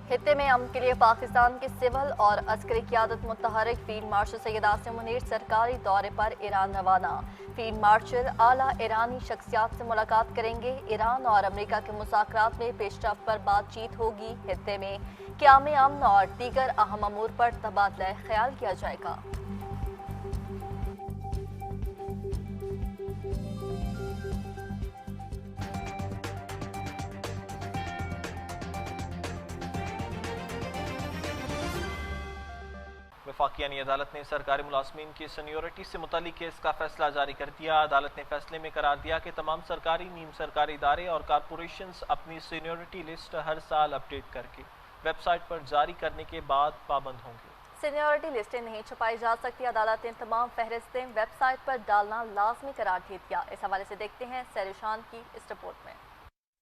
खित्ते में अमन के लिए पाकिस्तान के सिविल और अस्करी क़यादत मुतहर्रिक फील्ड मार्शल सैयद आसिम मुनीर सरकारी दौरे पर ईरान रवाना। फील्ड मार्शल आला ईरानी शख्सियात से मुलाकात करेंगे। ईरान और अमेरिका के मुज़ाकरात में पेशरफ्त पर बातचीत होगी। खित्ते में क़याम अमन और दीगर अहम अमूर पर तबादला ख्याल किया जाएगा। वफाकियानी अदालत ने सरकारी मुलाजमीन की सीनियरिटी से मुतल्लिक केस का फैसला जारी कर दिया। अदालत ने फैसले में करार दिया कि तमाम सरकारी, नीम सरकारी इदारे और कारपोरेशंस अपनी सीनियरिटी लिस्ट हर साल अपडेट करके वेबसाइट पर जारी करने के बाद पाबंद होंगे। सीनियरिटी लिस्टें नहीं छुपाई जा सकती। अदालत ने तमाम फहरिस्तें वेबसाइट पर डालना लाजमी करार दे दिया। इस हवाले से देखते हैं सैरुशान की इस रिपोर्ट में।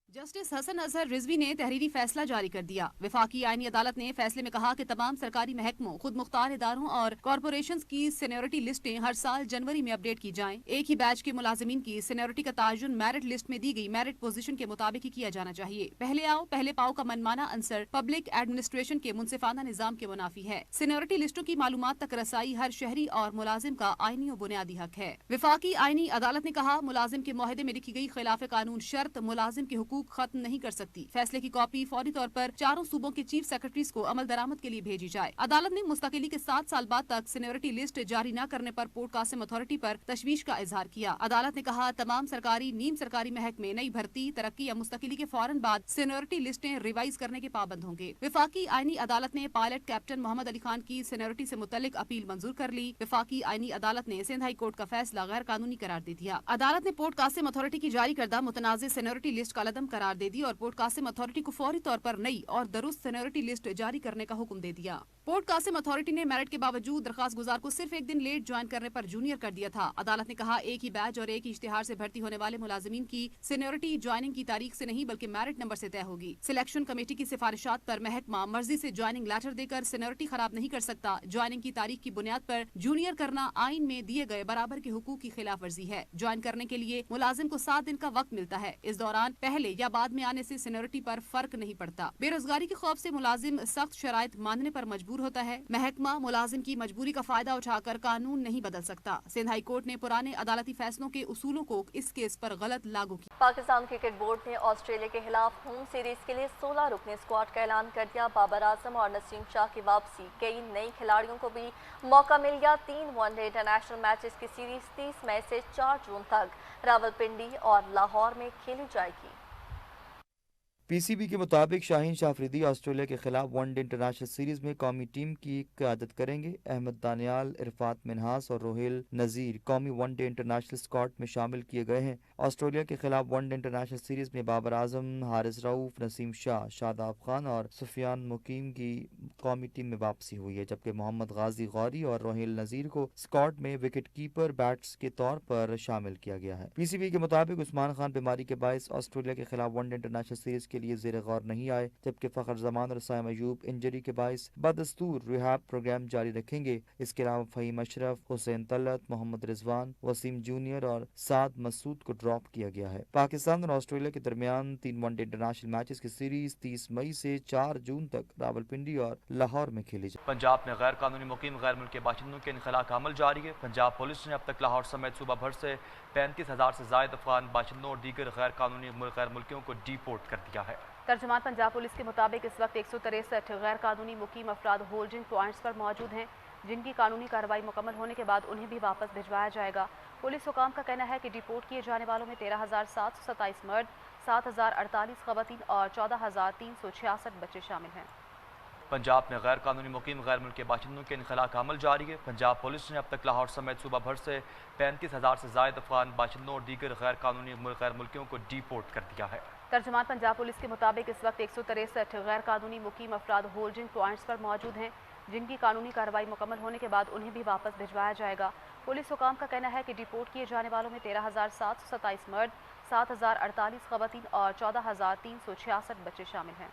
जस्टिस हसन अजहर रिजवी ने तहरीरी फैसला जारी कर दिया। वफाकी आईनी अदालत ने फैसले में कहा कि तमाम सरकारी महकमों, खुद मुख्तार इदारों और कॉरपोरेशंस की सीनियरिटी लिस्टें हर साल जनवरी में अपडेट की जाएं। एक ही बैच के मुलाजिमीन की सीनियरिटी का ताजुन मेरिट लिस्ट में दी गई मेरिट पोजीशन के मुताबिक ही किया जाना चाहिए। पहले आओ पहले पाओ का मनमाना अंसर पब्लिक एडमिनिस्ट्रेशन के मुनसिफाना निजाम के मुनाफी है। सीनियरिटी लिस्टों की मालूमात तक रसाई हर शहरी और मुलाजिम का आईनी और बुनियादी हक है। वफाकी आईनी अदालत ने कहा, मुलाजिम के मुआहदे में लिखी गई खिलाफ कानून शर्त मुलाजिम के हुकूक खत्म नहीं कर सकती। फैसले की कॉपी फौरी तौर पर चारों सूबों के चीफ सेक्रेटरीज को अमल दरामद के लिए भेजी जाए। अदालत ने मुस्तकिली के 7 साल बाद तक सीनियरिटी लिस्ट जारी न करने पर पोर्ट कासिम अथॉरिटी पर तशवीश का इजहार किया। अदालत ने कहा, तमाम सरकारी, नीम सरकारी महकमे नई भर्ती, तरक्की या मुस्तकिली के फौरन बाद सीनियरिटी लिस्टें रिवाइज करने के पाबंद होंगे। वफाकी आईनी अदालत ने पायलट कैप्टन मोहम्मद अली खान की सीनियरिटी से मुतल्लिक अपील मंजूर कर ली। वफाकी आईनी अदालत ने सिंध हाई कोर्ट का फैसला गैर कानूनी करार दे दिया। अदालत ने पोर्ट कासिम अथॉरिटी की जारी करदा मुतनाज़ सीनियरिटी लिस्ट का लदम करार दे दी और पोर्ट कासिम अथॉरिटी को फौरी तौर पर नई और दुरुस्त सीनियरिटी लिस्ट जारी करने का हुक्म दे दिया। पोर्ट कासिम अथॉरिटी ने मेरिट के बावजूद दरखास्त गुजार को सिर्फ एक दिन लेट ज्वाइन करने पर जूनियर कर दिया था। अदालत ने कहा, एक ही बैच और एक ही इश्तिहार से भर्ती होने वाले मुलाजिमीन की सीनियरिटी ज्वाइनिंग की तारीख से नहीं बल्कि मेरिट नंबर से तय होगी। सिलेक्शन कमेटी की सिफारिशात पर महकमा मर्जी से ज्वाइनिंग लेटर देकर सीनियरिटी खराब नहीं कर सकता। ज्वाइनिंग की तारीख की बुनियाद पर जूनियर करना आइन में दिए गए बराबर के हुकूक की खिलाफ वर्जी है। ज्वाइन करने के लिए मुलाजिम को 7 दिन का वक्त मिलता है। इस दौरान पहले या बाद में आने से सीनियरिटी पर फर्क नहीं पड़ता। बेरोजगारी के खौफ से मुलाजिम सख्त शराइत मानने पर मजबूर होता है। महकमा मुलाजिम की मजबूरी का फायदा उठाकर कानून नहीं बदल सकता। सिंध हाई कोर्ट ने पुराने अदालती फैसलों के उसूलों को इस केस पर गलत लागू किया। पाकिस्तान क्रिकेट बोर्ड ने ऑस्ट्रेलिया के खिलाफ होम सीरीज के लिए 16 रुकनी स्क्वाड का ऐलान कर दिया। बाबर आजम और नसीम शाह की वापसी, कई नई खिलाड़ियों को भी मौका मिल गया। 3 वनडे इंटरनेशनल मैचेस की सीरीज 30 मई से 4 जून तक रावलपिंडी और लाहौर में खेली जाएगी। पीसीबी के मुताबिक शाहीन शाह अफरीदी ऑस्ट्रेलिया के खिलाफ वनडे इंटरनेशनल सीरीज में कौमी टीम की क़यादत करेंगे। अहमद दानियाल, इरफात मिन्हास और रोहिल नज़ीर कौमी वनडे इंटरनेशनल स्क्वाड में शामिल किए गए हैं। ऑस्ट्रेलिया के खिलाफ वनडे इंटरनेशनल सीरीज में बाबर आजम, हारिस रऊफ, नसीम शाह, शादाब खान और सुफियान मुकीम की कौमी टीम में वापसी हुई है, जबकि मोहम्मद गाजी गौरी और रोहिल नज़ीर को स्क्वाड में विकेट कीपर बैट्स के तौर पर शामिल किया गया है। पीसीबी के मुताबिक उस्मान खान बीमारी के बायस ऑस्ट्रेलिया के खिलाफ वनडे इंटरनेशनल सीरीज के लिए ज़ेर गौर नहीं आए, जबकि फ़खर जमान और साइम अयूब इंजरी के बायस बदस्तूर रिहाब प्रोग्राम जारी रखेंगे। इसके अलावा फ़हीम अशरफ, हुसैन तलत, मोहम्मद रिजवान, वसीम जूनियर और साद मसूद को ड्रॉप किया गया है। पाकिस्तान और ऑस्ट्रेलिया के दरमियान 3 वनडे इंटरनेशनल मैचेस की सीरीज 30 मई से 4 जून तक रावलपिंडी और लाहौर में खेली जाए। पंजाब में गैर कानूनी मुकीम गैर मुल्की बाशिंदों के इनखला का अमल जारी है। पंजाब पुलिस ने अब तक लाहौर समेत सूबा भर से 35,000 से ज़ायद अफगान बाशिंदों और दीगर गैर कानूनी गैर मुल्कियों को डिपोर्ट कर दिया है। तर्जुमान पंजाब पुलिस के मुताबिक इस वक्त 163 गैर कानूनी मुकीम अफराद होल्डिंग पॉइंट्स पर मौजूद हैं, जिनकी कानूनी कार्रवाई मुकम्मल होने के बाद उन्हें भी वापस भिजवाया जाएगा। पुलिस हुकाम का कहना है कि डिपोर्ट किए जाने वालों में 13,727 मर्द, 7,048 खवातीन और 14,366 बच्चे शामिल हैं। पंजाब में गैर कानूनी मुकीम गैर मुल्की बाशिंदों के इनखला का अमल जारी है। पंजाब पुलिस ने अब तक लाहौर समेत सूबा भर से 35,000 से ज़ायद अफगान बाशिंदों और दीगर गैर कानूनी गैर मुल्कियों को डिपोर्ट कर दिया है। तर्जुमान पंजाब पुलिस के मुताबिक इस वक्त 163 गैर कानूनी मुकीम अफराद होल्डिंग पॉइंट्स पर मौजूद हैं, जिनकी कानूनी कार्रवाई मुकम्मल होने के बाद उन्हें भी वापस भिजवाया जाएगा। पुलिस हुकाम का कहना है कि डिपोर्ट किए जाने वालों में 13,727 मर्द, 7,048 खवातीन और 14,366 बच्चे शामिल हैं।